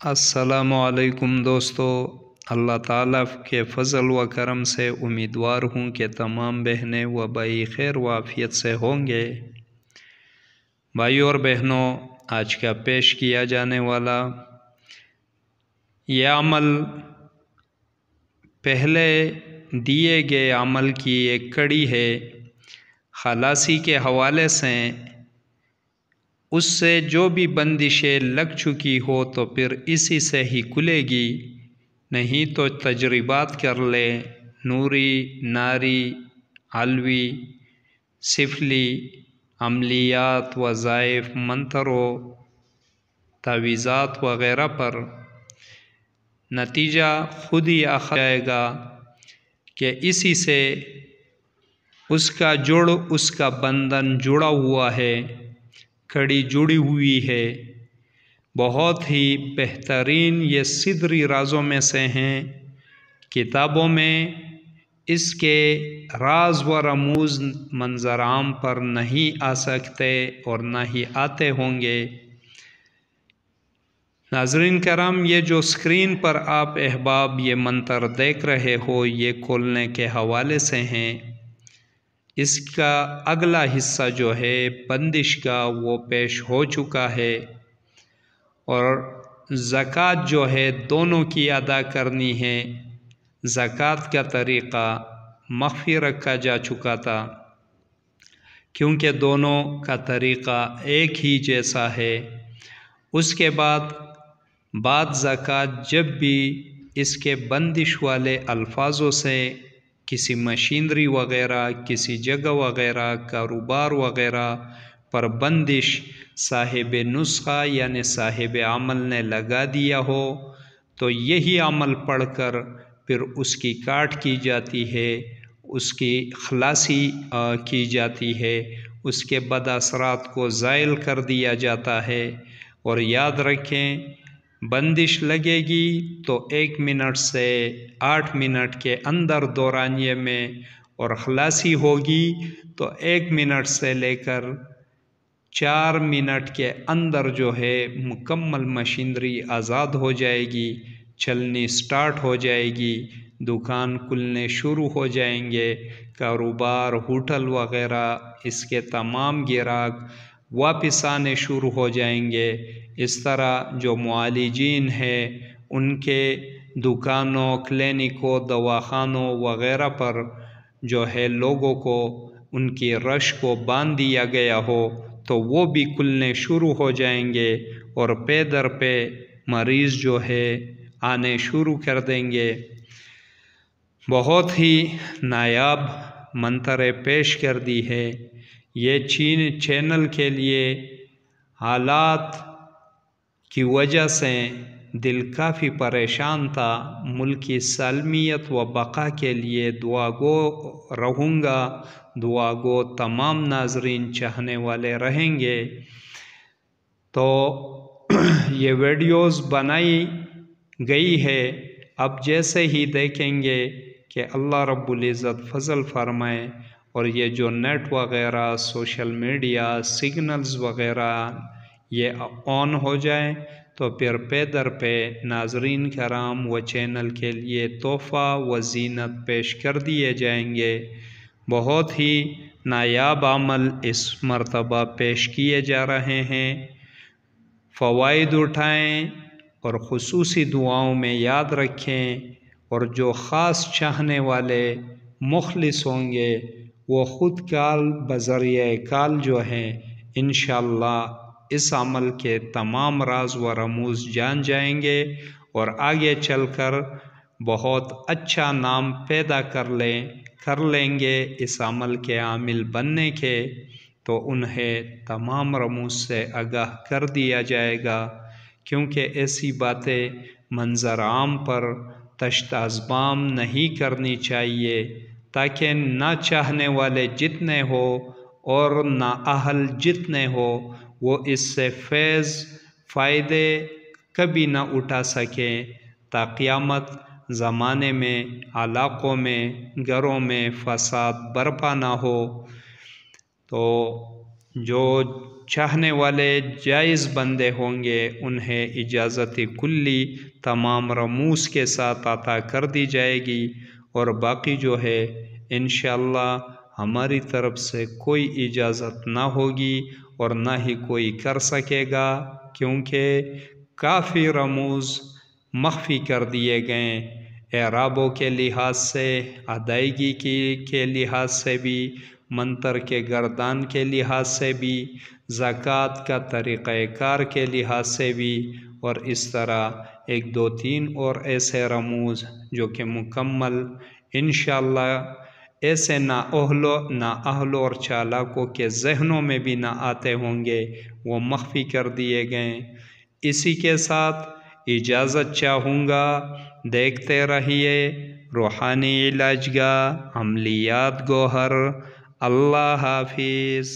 अस्सलामुअलैकुम दोस्तों, अल्लाह ताला के फ़ज़ल व करम से उम्मीदवार हूँ कि तमाम बहनें व भाई खैर व आफ़ियत से होंगे। भाइयों और बहनों, आज का पेश किया जाने वाला यह अमल पहले दिए गए अमल की एक कड़ी है। खलासी के हवाले से उससे जो भी बंदिशें लग चुकी हो तो फिर इसी से ही खुलेगी, नहीं तो तजर्बात कर ले। नूरी, नारी, अलवी, सिफली, अमलियात, वज़ाइफ, मंतरों, तावीज़ात वग़ैरह पर नतीजा खुद ही आ जाएगा कि इसी से उसका बंधन जुड़ा हुआ है, कड़ी जुड़ी हुई है। बहुत ही बेहतरीन ये सिदरी राज़ों में से हैं। किताबों में इसके राज व रमूज़ मंज़र आम पर नहीं आ सकते और ना ही आते होंगे। नाज़रीन करम, ये जो स्क्रीन पर आप अहबाब ये मंतर देख रहे हो, ये खोलने के हवाले से हैं। इसका अगला हिस्सा जो है बंदिश का, वो पेश हो चुका है और ज़कात जो है दोनों की अदा करनी है। ज़कात का तरीक़ा मख्फ़ी रखा जा चुका था, क्योंकि दोनों का तरीक़ा एक ही जैसा है। उसके बाद ज़कात जब भी इसके बंदिश वाले अल्फाजों से किसी मशीनरी वग़ैरह, किसी जगह वग़ैरह, कारोबार वग़ैरह पर बंदिश साहिब नुस्खा यानि साहिब अमल ने लगा दिया हो तो यही अमल पढ़कर फिर उसकी काट की जाती है, उसकी खलासी की जाती है, उसके बदअसरात को ज़ाइल कर दिया जाता है। और याद रखें, बंदिश लगेगी तो 1 मिनट से 8 मिनट के अंदर दौरानिए में, और खलासी होगी तो 1 मिनट से लेकर 4 मिनट के अंदर जो है मुकम्मल मशीनरी आज़ाद हो जाएगी, चलनी स्टार्ट हो जाएगी, दुकान खुलने शुरू हो जाएंगे, कारोबार, होटल वग़ैरह इसके तमाम गिराक वापस आने शुरू हो जाएंगे। इस तरह जो मुआलिजीन हैं, उनके दुकानों, क्लिनिकों, दवाखानों वग़ैरह पर जो है लोगों को उनकी रश को बांध दिया गया हो तो वो भी खुलने शुरू हो जाएंगे और पे दर पे मरीज़ जो है आने शुरू कर देंगे। बहुत ही नायाब मंतरें पेश कर दी है। ये चैनल के लिए हालात की वजह से दिल काफ़ी परेशान था। मुल्क की सालमियत व बका के लिए दुआगो रहूँगा, दुआगो तमाम नाजरीन चाहने वाले रहेंगे। तो ये वीडियोस बनाई गई है, अब जैसे ही देखेंगे कि अल्लाह रब्बुल इज़्ज़त फ़ज़ल फ़रमाए और ये जो नेट वग़ैरह, सोशल मीडिया, सिग्नल्स वग़ैरह ये ऑन हो जाए तो फिर पे दर पे नाजरीन कराम व चैनल के लिए तोहफ़ा व ज़ीनत पेश कर दिए जाएंगे। बहुत ही नायाब अमल इस मरतबा पेश किए जा रहे हैं। फ़वाइद उठाएं और ख़ुसूसी दुआओं में याद रखें, और जो ख़ास चाहने वाले मुखलिस होंगे वो ख़ुद काल बज़रिए काल जो हैं इंशाअल्लाह इस अमल के तमाम राज व रमूज़ जान जाएंगे और आगे चलकर बहुत अच्छा नाम पैदा कर लेंगे इस अमल के आमिल बनने के। तो उन्हें तमाम रमूज़ से आगाह कर दिया जाएगा, क्योंकि ऐसी बातें मंज़र आम पर तश्त अज़बाम नहीं करनी चाहिए, ताकि ना चाहने वाले जितने हो और ना अहल जितने हो वो इससे फ़ायदे कभी ना उठा सकें, ताकि क़यामत ज़माने में इलाक़ों में, घरों में फ़साद बर्पा ना हो। तो جو چاہنے والے جائز بندے ہوں گے انہیں اجازت کلی تمام رموز کے ساتھ عطا کر دی جائے گی، اور باقی جو ہے انشاءاللہ ہماری طرف سے کوئی اجازت نہ ہوگی اور نہ ہی کوئی کر سکے گا، کیونکہ کافی رموز مخفی کر دیے گئے، اعرابوں کے لحاظ سے، ادائیگی کے لحاظ سے بھی، منتر کے گردان کے لحاظ سے بھی، زکوٰۃ کا طریقہ کار کے لحاظ سے بھی، اور اس طرح ایک دو تین اور ایسے رموز جو کہ مکمل انشاءاللہ ایسے نااہل اور چالاکوں کے ذہنوں میں بھی نہ آتے ہوں گے، وہ مخفی کر دیے گئے۔ اسی کے ساتھ اجازت چاہوں گا، دیکھتے رہیے روحانی علاج گاہ عملیات گوہر۔ اللہ حافظ۔